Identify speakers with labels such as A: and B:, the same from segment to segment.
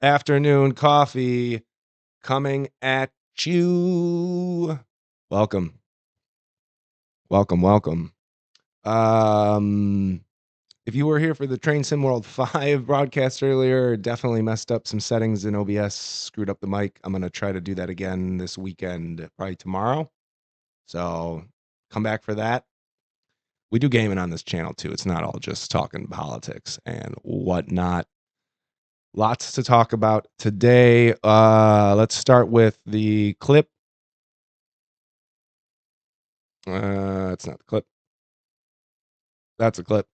A: Afternoon coffee coming at you. Welcome. If you were here for the Train Sim World 5 broadcast earlier, definitely messed up some settings in OBS, screwed up the mic. I'm going to try to do that again this weekend, probably tomorrow. So come back for that. We do gaming on this channel too. It's not all just talking politics and whatnot. Lots to talk about today. Let's start with the clip. It's not the clip. That's a clip.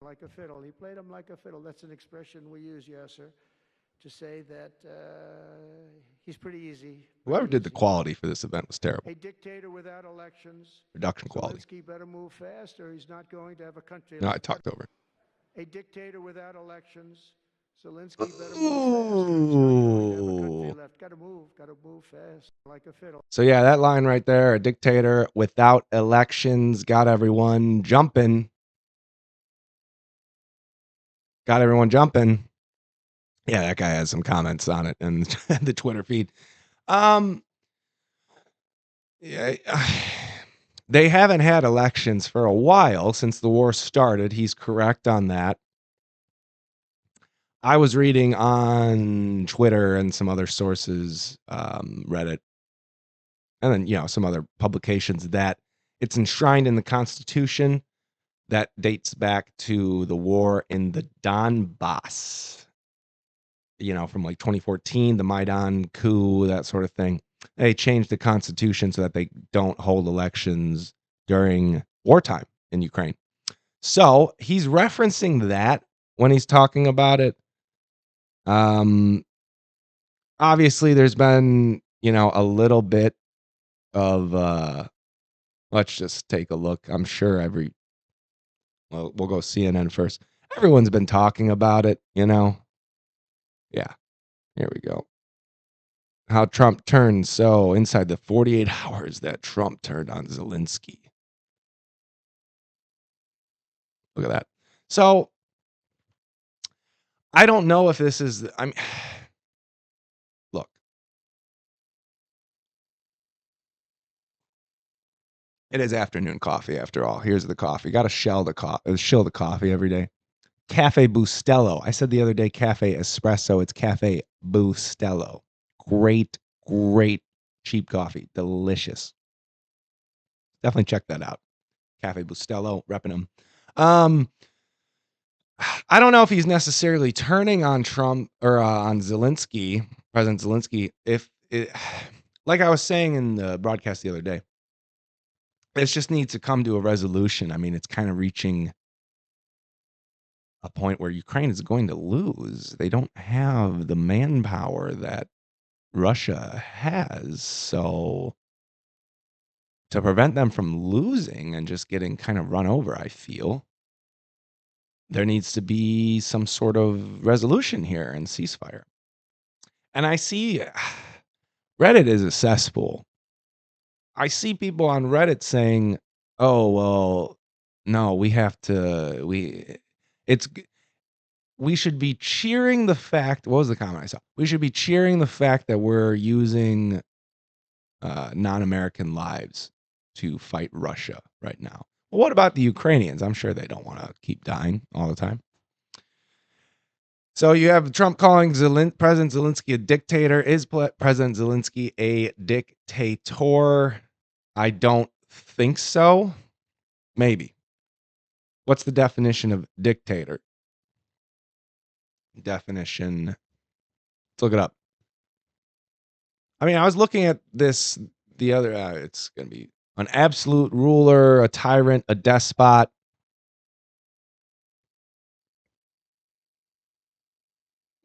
B: Like a fiddle. He played him like a fiddle. That's an expression we use, yes, sir, to say that he's pretty easy.
A: Whoever did the quality for this event was terrible.
B: A dictator without elections.
A: Production quality.
B: Zelensky better move fast or he's not going to have a country.
A: No, I talked over.
B: A dictator without elections. Zelensky better move fast or he's not going to have a country left. Got to move fast like a fiddle. So
A: yeah, that line right there, a dictator without elections, got everyone jumping. Yeah, that guy has some comments on it in the Twitter feed. Yeah, they haven't had elections for a while since the war started. He's correct on that. I was reading on Twitter and some other sources, Reddit, and then, some other publications, that it's enshrined in the Constitution that dates back to the war in the Donbass, from like 2014, the Maidan coup, that sort of thing. They changed the Constitution so that they don't hold elections during wartime in Ukraine. So he's referencing that when he's talking about it. Obviously there's been, a little bit of, let's just take a look. I'm sure we'll go CNN first. Everyone's been talking about it, Yeah, here we go. How Trump turned so inside the 48 hours that Trump turned on Zelensky. Look at that. So I don't know if this is, look. It is afternoon coffee after all. Here's the coffee. Got to shill the coffee every day. Cafe Bustelo. I said the other day Cafe Espresso. It's Cafe Bustelo. Great cheap coffee. Delicious. Definitely check that out. Cafe Bustelo, repping them. I don't know if he's necessarily turning on Trump or on Zelensky, President Zelensky. Like I was saying in the broadcast the other day, this just needs to come to a resolution. I mean, it's kind of reaching a point where Ukraine is going to lose. They don't have the manpower that Russia has. So to prevent them from losing and just getting kind of run over, I feel there needs to be some sort of resolution here and ceasefire. And I see Reddit is a cesspool. I see people on Reddit saying, "Oh, well, no, we should be cheering the fact." What was the comment I saw? We should be cheering the fact that we're using non-American lives to fight Russia right now. Well, what about the Ukrainians? I'm sure they don't want to keep dying all the time. So you have Trump calling President Zelensky a dictator. Is President Zelensky a dictator? I don't think so. Maybe. What's the definition of dictator? Definition. Let's look it up. I mean, I was looking at this the other. It's going to be an absolute ruler, a tyrant, a despot.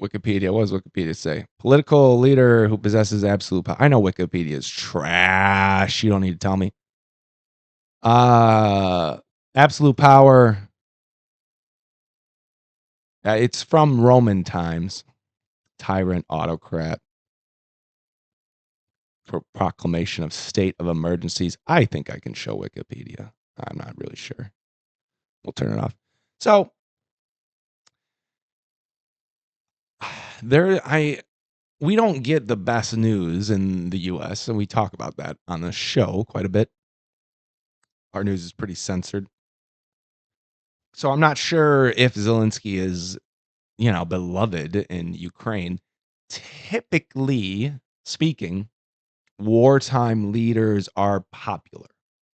A: Wikipedia. What does Wikipedia say? Political leader who possesses absolute power. I know Wikipedia is trash. You don't need to tell me. Absolute power. It's from Roman times. Tyrant, autocrat. For proclamation of state of emergencies. I think I can show Wikipedia. I'm not really sure. We'll turn it off. So we don't get the best news in the US, and we talk about that on the show quite a bit. Our news is pretty censored. So I'm not sure if Zelensky is, beloved in Ukraine. Typically speaking, wartime leaders are popular,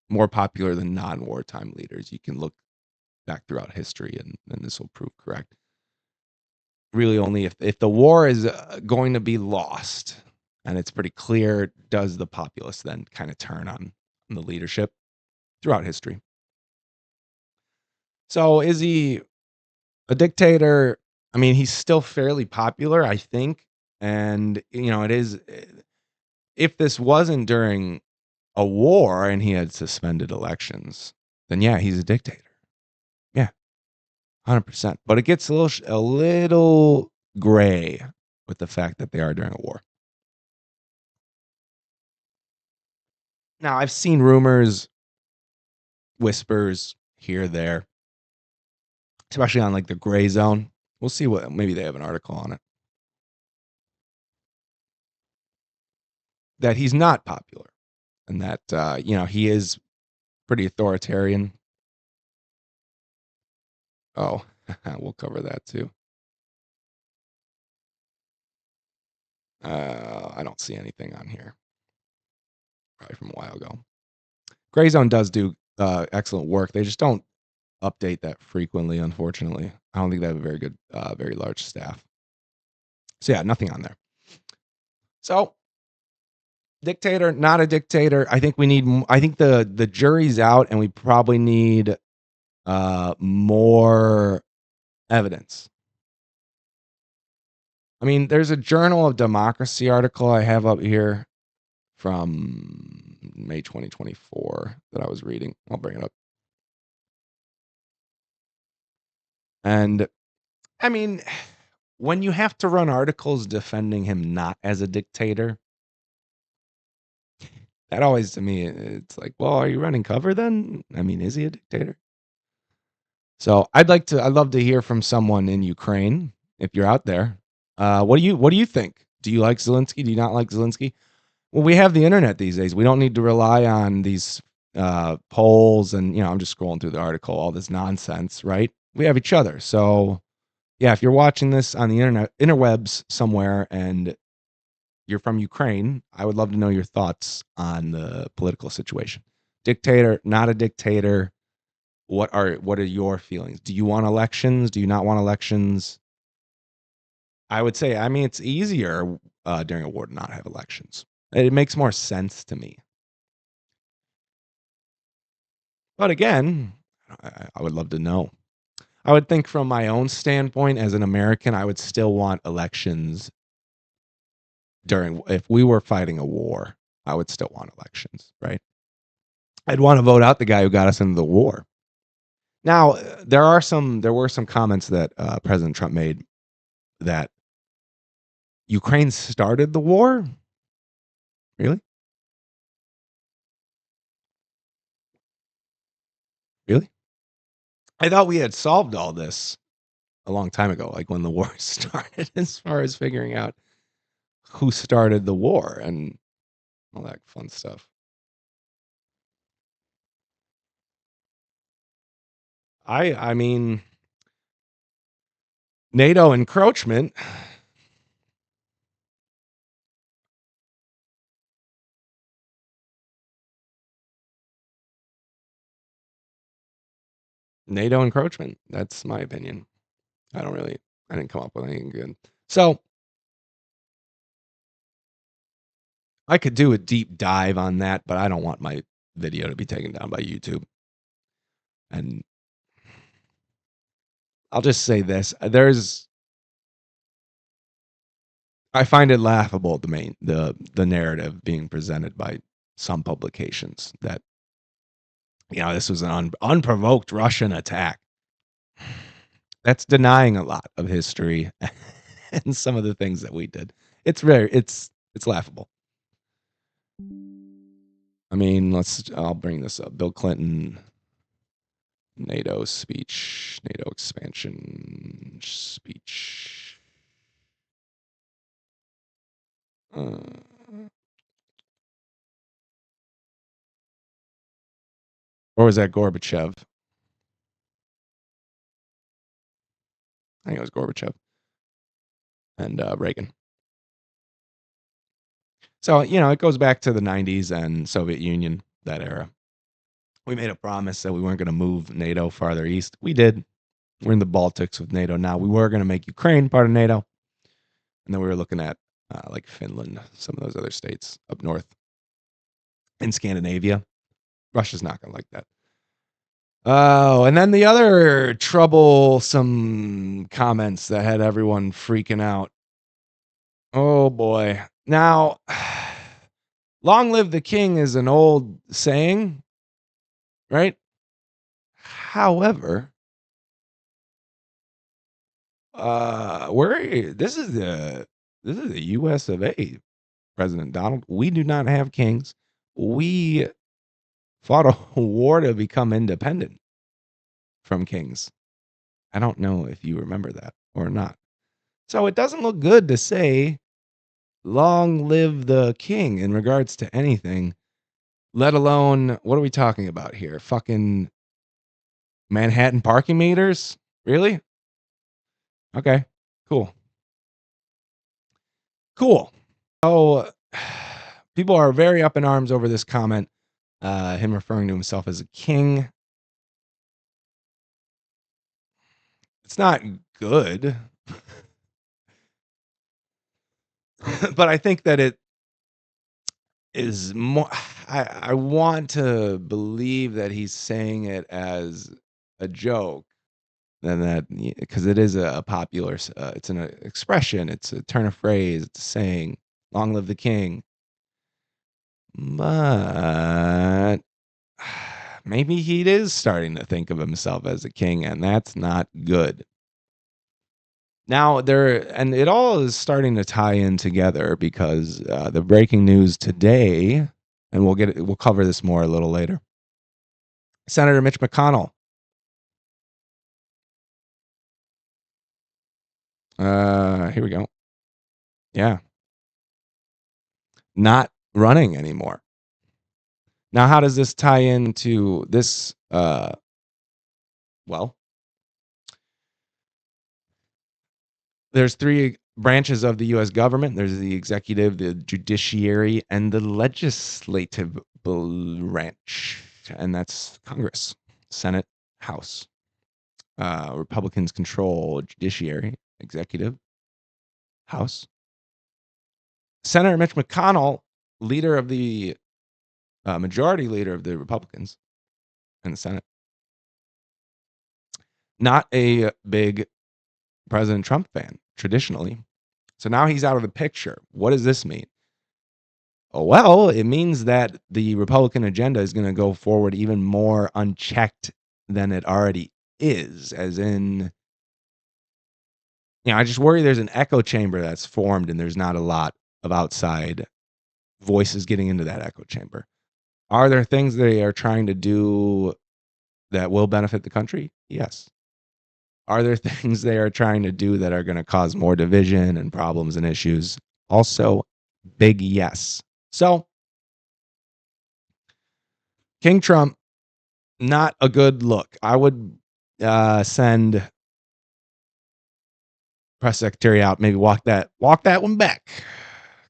A: more popular than non-wartime leaders. You can look back throughout history, and this will prove correct. Really, only if the war is going to be lost, and it's pretty clear, does the populace then kind of turn on the leadership throughout history. So, is he a dictator? I mean, he's still fairly popular, I think, and it is. If this wasn't during a war and he had suspended elections, then yeah, he's a dictator. Yeah, 100%. But it gets a little gray with the fact that they are during a war. Now, I've seen rumors, whispers here, there, especially on like the gray zone. We'll see what maybe they have an article on it. That he's not popular and that he is pretty authoritarian. Oh, we'll cover that too. I don't see anything on here. Probably from a while ago. Gray Zone does do excellent work. They just don't update that frequently, unfortunately. I don't think they have a very good, very large staff. So yeah, nothing on there. So dictator, not a dictator. I think we need. I think the jury's out, and we probably need more evidence. I mean, there's a Journal of Democracy article I have up here from May 2024 that I was reading. I'll bring it up. And I mean, when you have to run articles defending him not as a dictator, that always to me, it's like, well, are you running cover then? I mean, is he a dictator? So I'd love to hear from someone in Ukraine if you're out there. What do you think? Do you like Zelensky? Do you not like Zelensky? Well, we have the internet these days. We don't need to rely on these polls and I'm just scrolling through the article, all this nonsense, right? We have each other. So yeah, if you're watching this on the interwebs somewhere and you're from Ukraine, I would love to know your thoughts on the political situation. Dictator, not a dictator. What are your feelings? Do you want elections? Do you not want elections? I would say, I mean, it's easier during a war to not have elections. It makes more sense to me. But again, I would love to know. I would think from my own standpoint as an American, I would still want elections if we were fighting a war. I would still want elections, right? I'd want to vote out the guy who got us into the war. Now, there were some comments that President Trump made that Ukraine started the war. Really? Really? I thought we had solved all this a long time ago, like when the war started, as far as figuring out who started the war and all that fun stuff. I mean, NATO encroachment. NATO encroachment. That's my opinion. I didn't come up with anything good. So I could do a deep dive on that, but I don't want my video to be taken down by YouTube. And I'll just say this: I find it laughable the narrative being presented by some publications that this was an unprovoked Russian attack. That's denying a lot of history and some of the things that we did. It's laughable. I mean, I'll bring this up. Bill Clinton, NATO speech, NATO expansion speech. Or was that Gorbachev? I think it was Gorbachev and Reagan. So, it goes back to the 90s and Soviet Union, that era. We made a promise that we weren't going to move NATO farther east. We did. We're in the Baltics with NATO now. We were going to make Ukraine part of NATO. And then we were looking at like Finland, some of those other states up north in Scandinavia. Russia's not going to like that. Oh, and then the other troublesome comments that had everyone freaking out. Oh, boy. Now, long live the king is an old saying, right? However, this is the US of A, President Donald. We do not have kings. We fought a war to become independent from kings. I don't know if you remember that or not. So it doesn't look good to say long live the king in regards to anything, let alone, what are we talking about here? Fucking Manhattan parking meters? Really? Okay, cool. So people are very up in arms over this comment, him referring to himself as a king. It's not good. But I think that it is more. I want to believe that he's saying it as a joke, than that, because it is a popular. It's an expression. It's a turn of phrase. It's a saying. Long live the king. But maybe he is starting to think of himself as a king, and that's not good. Now and it all is starting to tie in together because the breaking news today, and we'll cover this more a little later. Senator Mitch McConnell. Here we go. Yeah. Not running anymore. Now, how does this tie into this? Well, there's three branches of the U.S. government. There's the executive, the judiciary, and the legislative branch, and that's Congress, Senate, House. Republicans control judiciary, executive, House. Senator Mitch McConnell, leader of the majority leader of the Republicans in the Senate, not a big President Trump fan traditionally. So now he's out of the picture. What does this mean? Oh, well, it means that the Republican agenda is going to go forward even more unchecked than it already is, as in, I just worry there's an echo chamber that's formed and there's not a lot of outside voices getting into that echo chamber. Are there things they are trying to do that will benefit the country? Yes. Are there things they are trying to do that are going to cause more division and problems and issues? Also, big yes. So, King Trump, not a good look. I would send press secretary out, maybe walk that one back,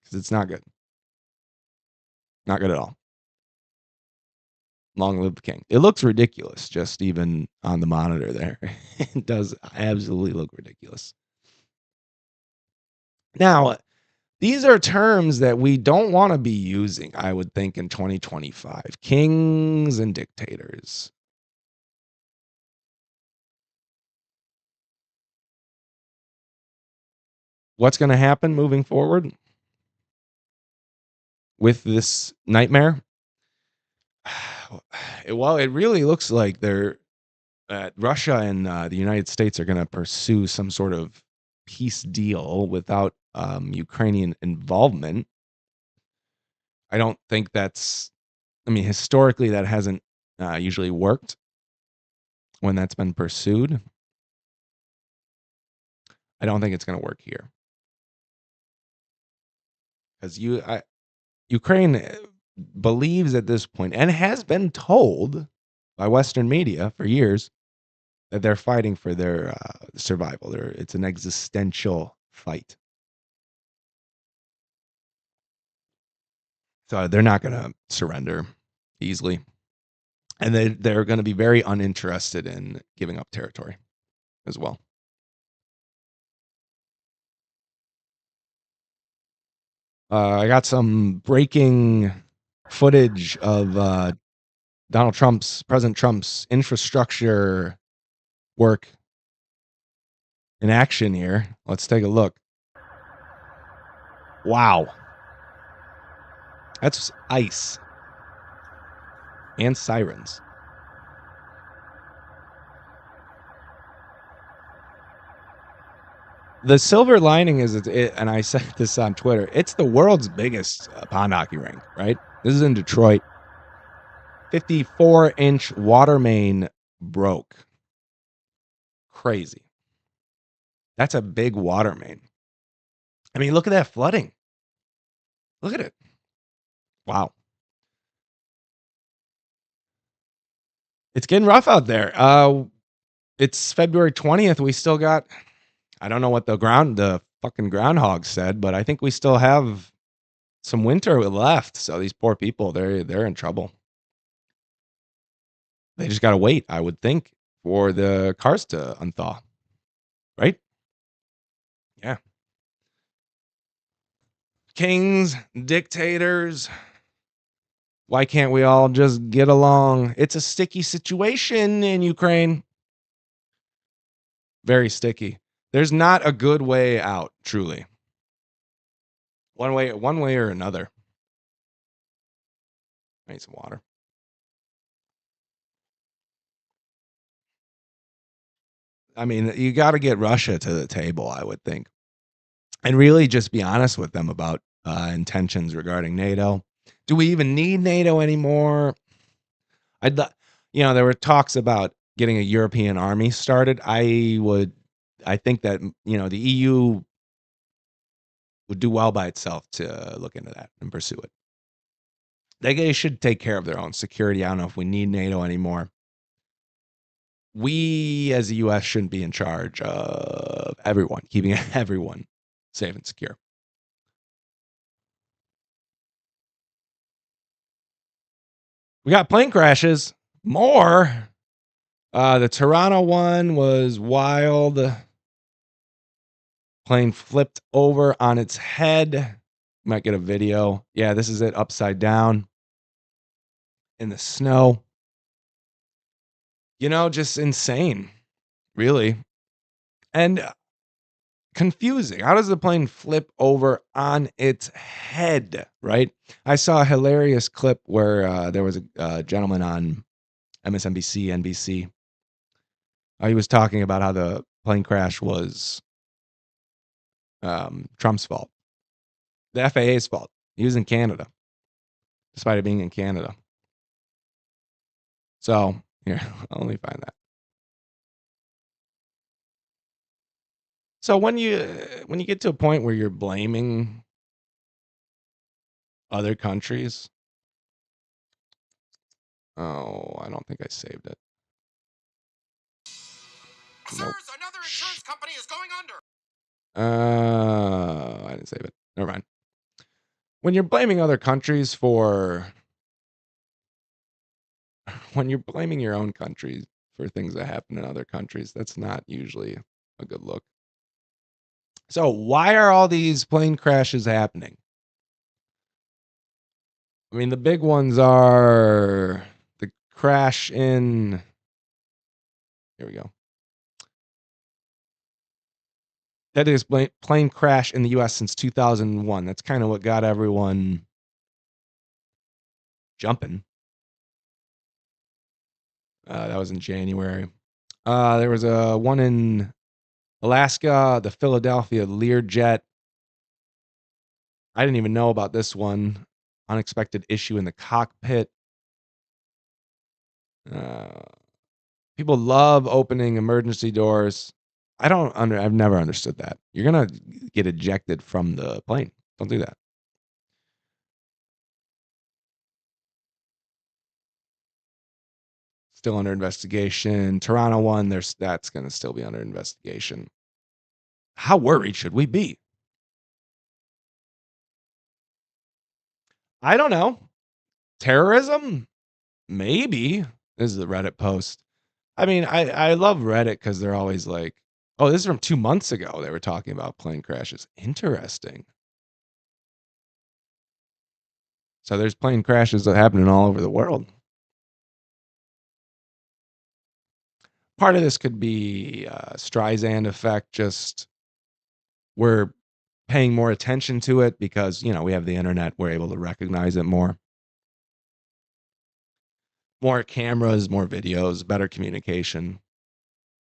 A: because it's not good. Not good at all. Long live the king. It looks ridiculous, just even on the monitor there. It does absolutely look ridiculous. Now, these are terms that we don't want to be using, I would think, in 2025. Kings and dictators. What's going to happen moving forward with this nightmare? Well, it really looks like Russia and the United States are going to pursue some sort of peace deal without Ukrainian involvement. I don't think historically that hasn't usually worked when that's been pursued. I don't think it's going to work here. because Ukraine believes at this point, and has been told by Western media for years, that they're fighting for their survival. It's an existential fight. So they're not going to surrender easily. And they're going to be very uninterested in giving up territory as well. I got some breaking footage of President Trump's infrastructure work in action here. Let's take a look. Wow. That's ice and sirens. The silver lining is, and I said this on Twitter, it's the world's biggest pond hockey rink, right? This is in Detroit. 54-inch water main broke. Crazy. That's a big water main. I mean, look at that flooding. Look at it. Wow. It's getting rough out there. It's February 20th. We still got, I don't know what the fucking groundhog said, but I think we still have some winter left. So these poor people, they're in trouble. They just got to wait, I would think, for the cars to unthaw. Right? Yeah. Kings, dictators. Why can't we all just get along? It's a sticky situation in Ukraine. Very sticky. There's not a good way out, truly. One way or another. I need some water. I mean, you got to get Russia to the table, I would think, and really just be honest with them about intentions regarding NATO. Do we even need NATO anymore? There were talks about getting a European army started. I think that, the EU would do well by itself to look into that and pursue it. They should take care of their own security. I don't know if we need NATO anymore. We as the US shouldn't be in charge of everyone, keeping everyone safe and secure. We got plane crashes. More. The Toronto one was wild. Plane flipped over on its head. Might get a video. Yeah, this is it upside down in the snow. Just insane, really. And confusing. How does the plane flip over on its head, right? I saw a hilarious clip where there was a gentleman on MSNBC, NBC. He was talking about how the plane crash was Trump's fault. The FAA's fault. He was in Canada, despite it being in Canada. So, here, I'll only find that. So when you get to a point where you're blaming other countries, I don't think I saved it. Nope. Sirs, another insurance company is going under. I didn't save it. Never mind. When you're blaming other countries when you're blaming your own country for things that happen in other countries, that's not usually a good look. So why are all these plane crashes happening? I mean, the big ones are the crash in, here we go. Deadliest plane crash in the U.S. since 2001. That's kind of what got everyone jumping. That was in January. There was a one in Alaska, the Philadelphia Learjet. I didn't even know about this one. Unexpected issue in the cockpit. People love opening emergency doors. I've never understood that. You're gonna get ejected from the plane. Don't do that. still under investigation. Toronto one, that's going to still be under investigation. How worried should we be? I don't know. Terrorism? Maybe. This is a Reddit post. I mean, I love Reddit because they're always like, oh, this is from 2 months ago. They were talking about plane crashes. Interesting. So there's plane crashes that happening all over the world. Part of this could be Streisand effect. Just we're paying more attention to it because, we have the internet. We're able to recognize it more. More cameras, more videos, better communication.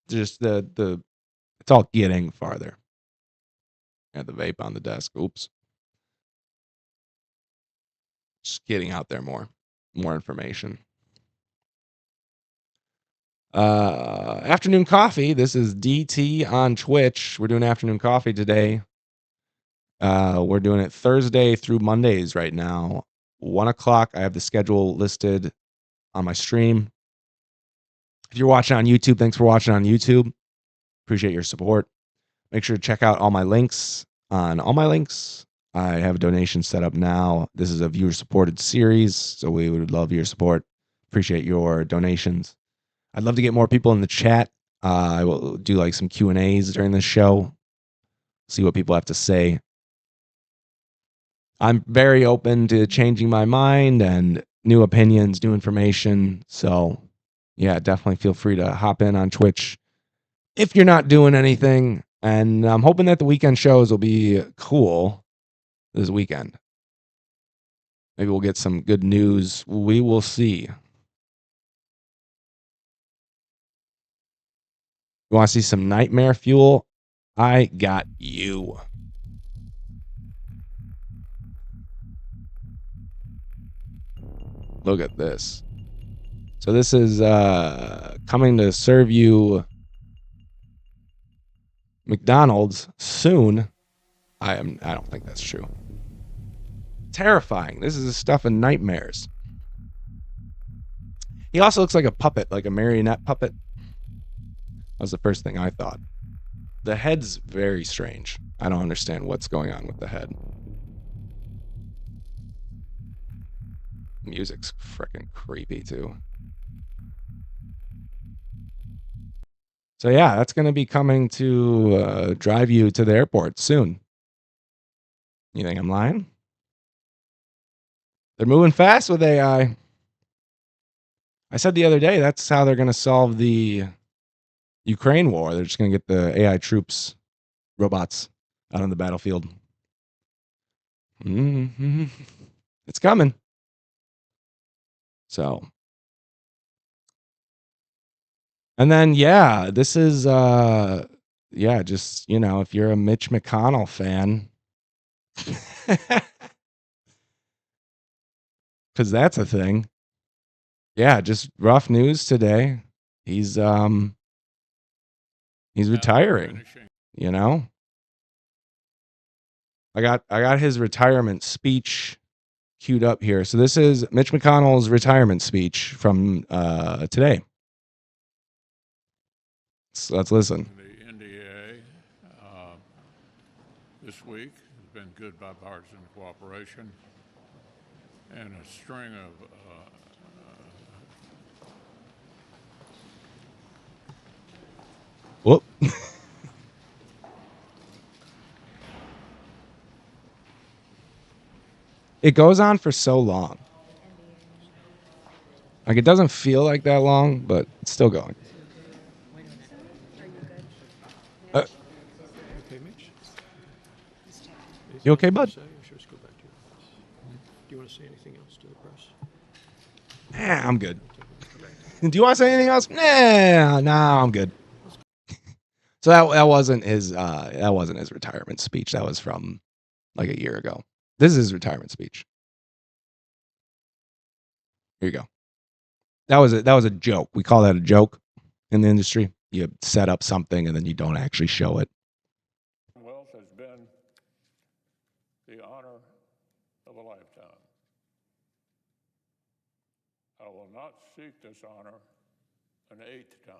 A: Just it's all getting farther. Got the vape on the desk. Oops. Just getting out there more information. Afternoon coffee. This is DeeTea on Twitch. We're doing afternoon coffee today. We're doing it Thursday through Mondays right now. 1 o'clock. I have the schedule listed on my stream. If you're watching on YouTube, thanks for watching on YouTube. Appreciate your support. Make sure to check out all my links. On all my links, I have a donation set up now. This is a viewer-supported series, so we would love your support. Appreciate your donations. I'd love to get more people in the chat. I will do like some Q&As during this show. See what people have to say. I'm very open to changing my mind and new opinions, new information. So, yeah, definitely feel free to hop in on Twitch if you're not doing anything. And I'm hoping that the weekend shows will be cool this weekend. Maybe we'll get some good news. We will see. You want to see some nightmare fuel? I got you. Look at this. So this is coming to serve you McDonald's soon. I don't think that's true. Terrifying. This is the stuff of nightmares. He also looks like a puppet, like a marionette puppet. That was the first thing I thought. The head's very strange. I don't understand what's going on with the head. Music's freaking creepy too. So yeah, that's going to be coming to drive you to the airport soon. You think I'm lying? They're moving fast with AI. I said the other day that's how they're going to solve the Ukraine war. They're just going to get the AI troops, robots, out on the battlefield. Mm-hmm. It's coming. So, and then this is just if you're a Mitch McConnell fan, because that's a thing. Yeah, just rough news today. He's retiring. I got his retirement speech queued up here. So this is Mitch McConnell's retirement speech from today. So let's listen.
C: The NDA this week has been good bipartisan cooperation and a string of
A: Whoop. It goes on for so long. Like it doesn't feel like that long, but it's still going.
D: Okay, Mitch.
A: You okay, bud?
D: Sure, let's go back to your office. Do you want to say anything else to the press?
A: Nah, I'm good. Do you want to say anything else? Nah, I'm good. So that wasn't his retirement speech. That was from like a year ago. This is his retirement speech. Here you go. That was a joke. We call that a joke in the industry. You set up something and then you don't actually show it.
C: wealth has been the honor of a lifetime. I will not seek this honor an 8th time.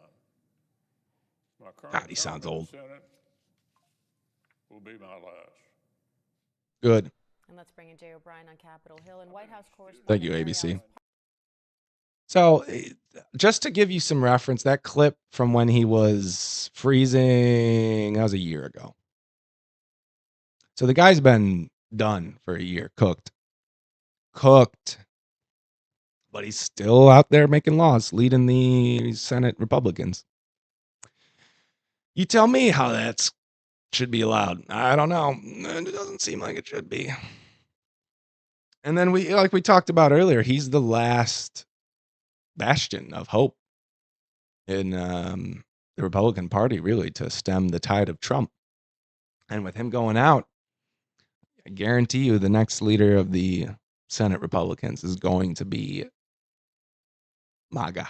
C: My current
A: God, he
C: term
A: sounds
C: in the
A: old.
C: Senate will be my last.
A: Good.
E: And let's bring in Jay O'Brien on Capitol Hill and White House correspondent.
A: Thank you, ABC. So, just to give you some reference, that clip from when he was freezing, that was a year ago. So the guy's been done for a year, cooked. But he's still out there making laws, leading the Senate Republicans. You tell me how that should be allowed. I don't know. It doesn't seem like it should be. And then we talked about earlier, he's the last bastion of hope in the Republican Party, really, to stem the tide of Trump. And with him going out, I guarantee you the next leader of the Senate Republicans is going to be MAGA.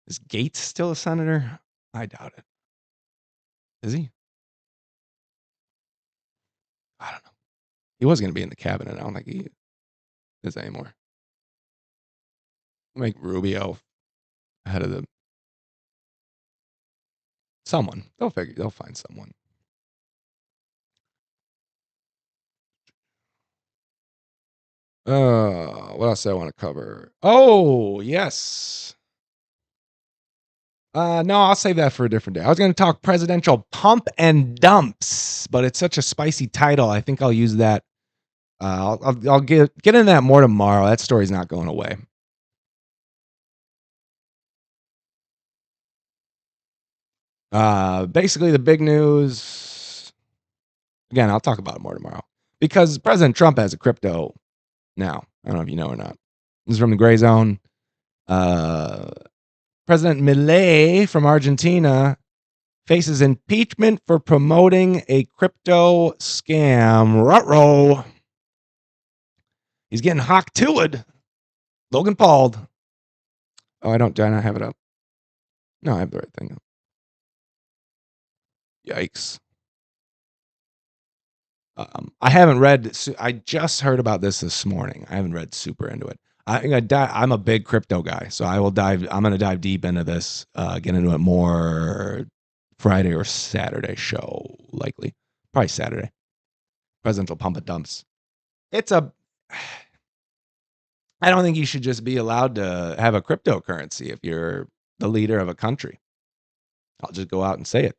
A: Is Gates still a senator? I doubt it. Is he? I don't know. He was going to be in the cabinet. I don't think he is anymore. Make Rubio ahead of the someone. They'll find someone. What else do I want to cover? Oh, yes. No, I'll save that for a different day. I was going to talk presidential pump and dumps, but it's such a spicy title. I think I'll use that. I'll get into that more tomorrow. That story's not going away. Basically, the big news. Again, I'll talk about it more tomorrow because President Trump has a crypto now. I don't know if you know or not. This is from the Gray Zone. President Milei from Argentina faces impeachment for promoting a crypto scam. Ruh-roh. He's getting hawk to it. Logan Paul. Oh, do I not have it up? No, I have the right thing up. Yikes. I haven't read. I just heard about this morning. I haven't read super into it. I'm a big crypto guy, so I'm going to dive deep into this. Get into it more Friday or Saturday show, likely. Probably Saturday. Presidential pump and dumps. I don't think you should just be allowed to have a cryptocurrency if you're the leader of a country. I'll just go out and say it.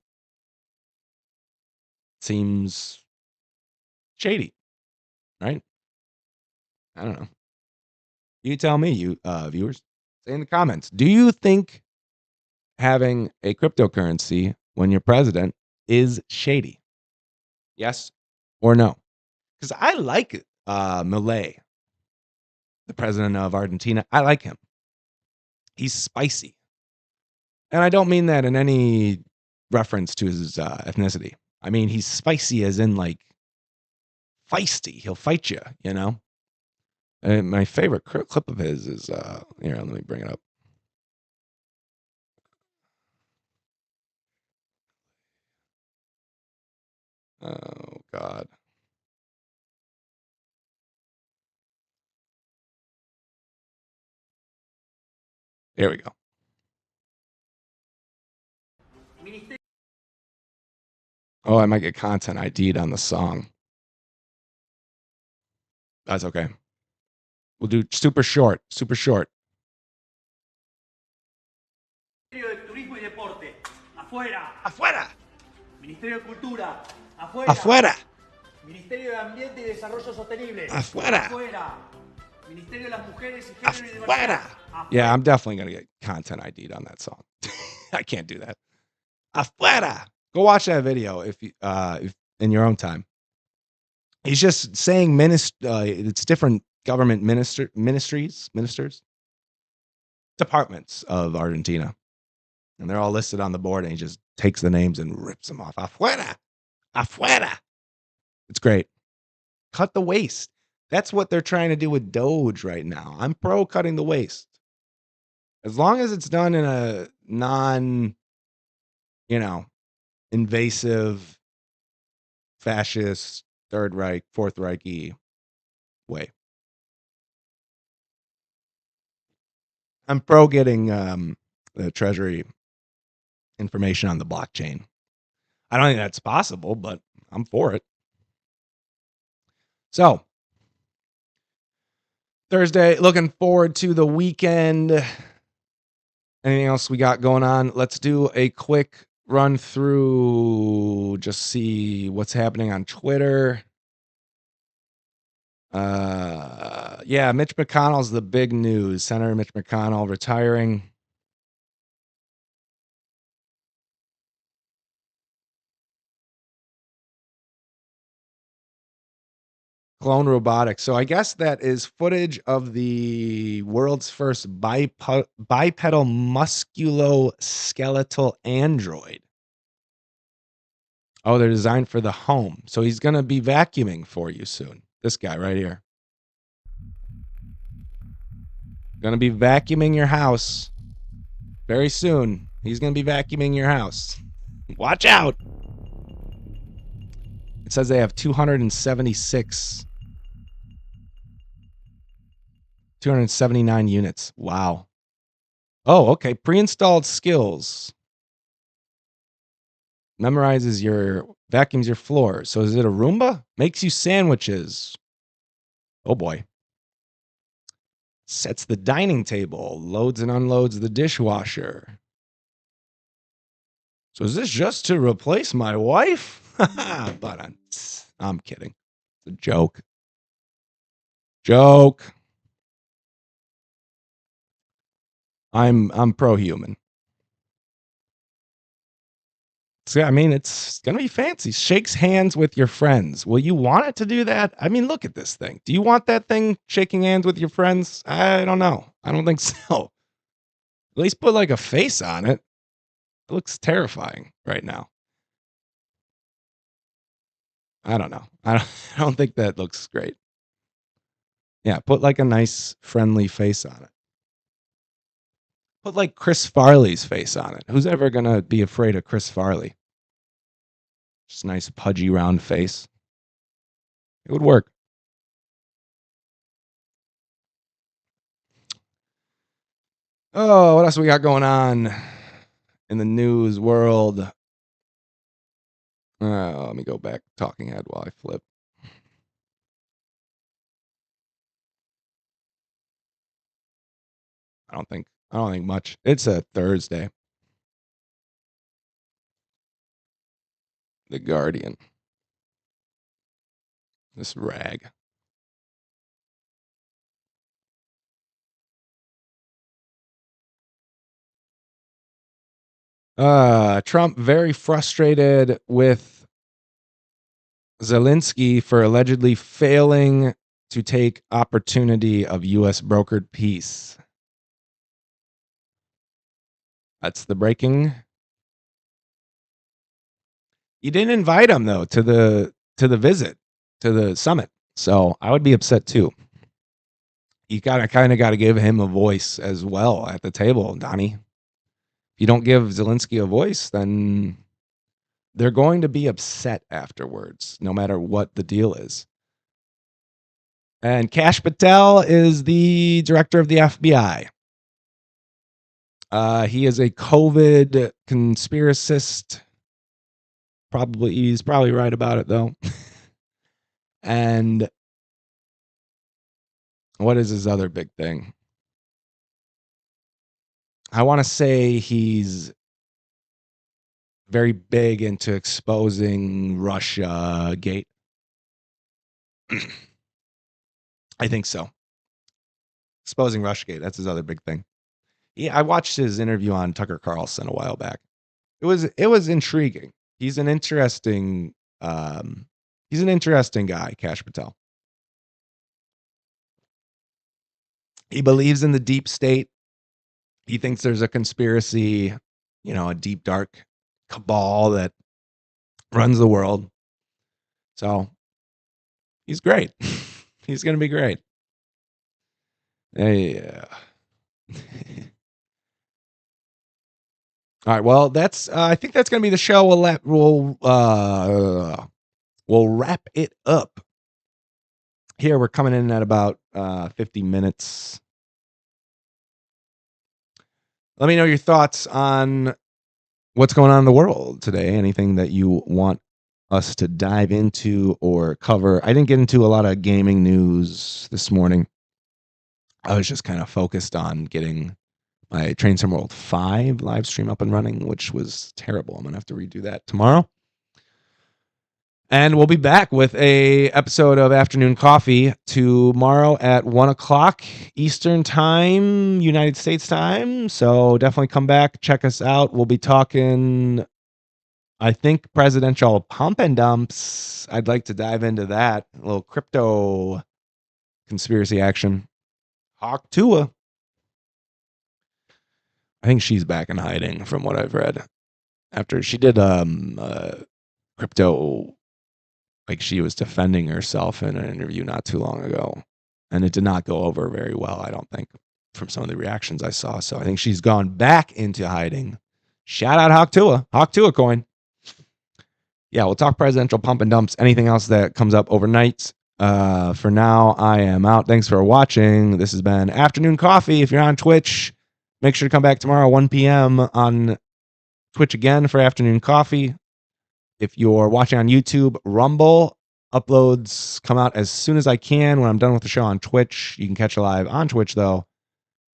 A: Seems shady, right? I don't know. You tell me, you viewers. Say in the comments, do you think having a cryptocurrency when you're president is shady? Yes or no? Because I like Milei, the president of Argentina. I like him. He's spicy. And I don't mean that in any reference to his ethnicity. I mean, he's spicy as in like feisty. He'll fight you, you know? And my favorite clip of his is, here, let me bring it up. Oh, God. Here we go. Oh, I might get content ID'd on the song. That's okay. We'll do super short.
F: Ministerio de Turismo y Deporte, afuera.
A: Afuera.
F: Ministerio de Cultura, afuera.
A: Afuera.
F: Ministerio de Ambiente y Desarrollo Sostenible,
A: Afuera.
F: afuera. Ministerio de las Mujeres y Género y Diversidad,
A: Afuera. Yeah, I'm definitely going to get content ID'd on that song. I can't do that. Afuera. Go watch that video if in your own time. He's just saying it's different government ministers, departments of Argentina. And they're all listed on the board, and he just takes the names and rips them off. Afuera. Afuera. It's great. Cut the waste. That's what they're trying to do with Doge right now. I'm pro cutting the waste. As long as it's done in a invasive, fascist, Third Reich, Fourth Reich-y way. I'm pro getting the Treasury information on the blockchain. I don't think that's possible, but I'm for it. So, Thursday, looking forward to the weekend. Anything else we got going on? Let's do a quick run through, just see what's happening on Twitter. Yeah, Mitch McConnell's the big news. Senator Mitch McConnell retiring. Clone robotics. So I guess that is footage of the world's first bipedal musculoskeletal android. Oh, they're designed for the home. So he's going to be vacuuming for you soon. This guy right here. Going to be vacuuming your house very soon. He's going to be vacuuming your house. Watch out. It says they have 279 units. Wow. Oh, okay. Pre-installed skills. Vacuums your floor. So is it a Roomba? Makes you sandwiches. Oh boy. Sets the dining table. Loads and unloads the dishwasher. So is this just to replace my wife? But I'm kidding. It's a joke. I'm pro-human. So, I mean, it's going to be fancy. Shakes hands with your friends. Will you want it to do that? I mean, look at this thing. Do you want that thing shaking hands with your friends? I don't know. I don't think so. At least put like a face on it. It looks terrifying right now. I don't know. I don't think that looks great. Yeah, put like a nice friendly face on it. Put like Chris Farley's face on it. Who's ever going to be afraid of Chris Farley? Just a nice pudgy round face. It would work. Oh, what else we got going on in the news world? Let me go back talking head while I flip. I don't think much. It's a Thursday. The Guardian. This rag. Trump very frustrated with Zelensky for allegedly failing to take opportunity of U.S. brokered peace. That's the breaking. You didn't invite him though to the visit, to the summit. So I would be upset too. You kind of got to give him a voice as well at the table, Donnie. If you don't give Zelensky a voice, then they're going to be upset afterwards, no matter what the deal is. And Kash Patel is the director of the FBI. He is a COVID conspiracist. He's probably right about it though. And what is his other big thing? I want to say he's very big into exposing Russia Gate. I think so. Exposing Russiagate. That's his other big thing. Yeah, I watched his interview on Tucker Carlson a while back. It was intriguing. He's an interesting guy, Kash Patel. He believes in the deep state. He thinks there's a conspiracy, a deep dark cabal that runs the world. So he's great. He's going to be great. Yeah. All right. Well, that's. I think that's going to be the show. We'll wrap it up. Here we're coming in at about 50 minutes. Let me know your thoughts on what's going on in the world today. Anything that you want us to dive into or cover. I didn't get into a lot of gaming news this morning. I was just kind of focused on getting my Train Sim World 5 live stream up and running, which was terrible. I'm going to have to redo that tomorrow. And we'll be back with a episode of Afternoon Coffee tomorrow at 1 o'clock Eastern Time, United States time. So definitely come back, check us out. We'll be talking, I think, presidential pump and dumps. I'd like to dive into that. A little crypto conspiracy action. Hawk Tua. I think she's back in hiding from what I've read. After she did crypto, like she was defending herself in an interview not too long ago. And it did not go over very well, I don't think, from some of the reactions I saw. So I think she's gone back into hiding. Shout out Hawk Tua coin. Yeah, we'll talk presidential pump and dumps. Anything else that comes up overnight. For now, I am out. Thanks for watching. This has been Afternoon Coffee. If you're on Twitch, make sure to come back tomorrow, 1 p.m. on Twitch again for Afternoon Coffee. If you're watching on YouTube, Rumble uploads come out as soon as I can when I'm done with the show on Twitch. You can catch it live on Twitch, though.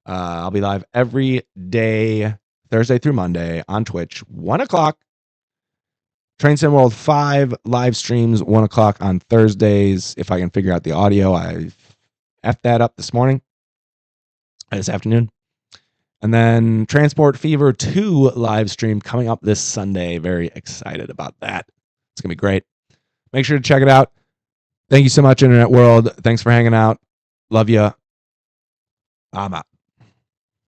A: I'll be live every day, Thursday through Monday on Twitch, 1 o'clock. Train Sim World 5 live streams, 1 o'clock on Thursdays. If I can figure out the audio, I effed that up this afternoon. And then Transport Fever 2 live stream coming up this Sunday. Very excited about that. It's going to be great. Make sure to check it out. Thank you so much, Internet World. Thanks for hanging out. Love you. I'm out.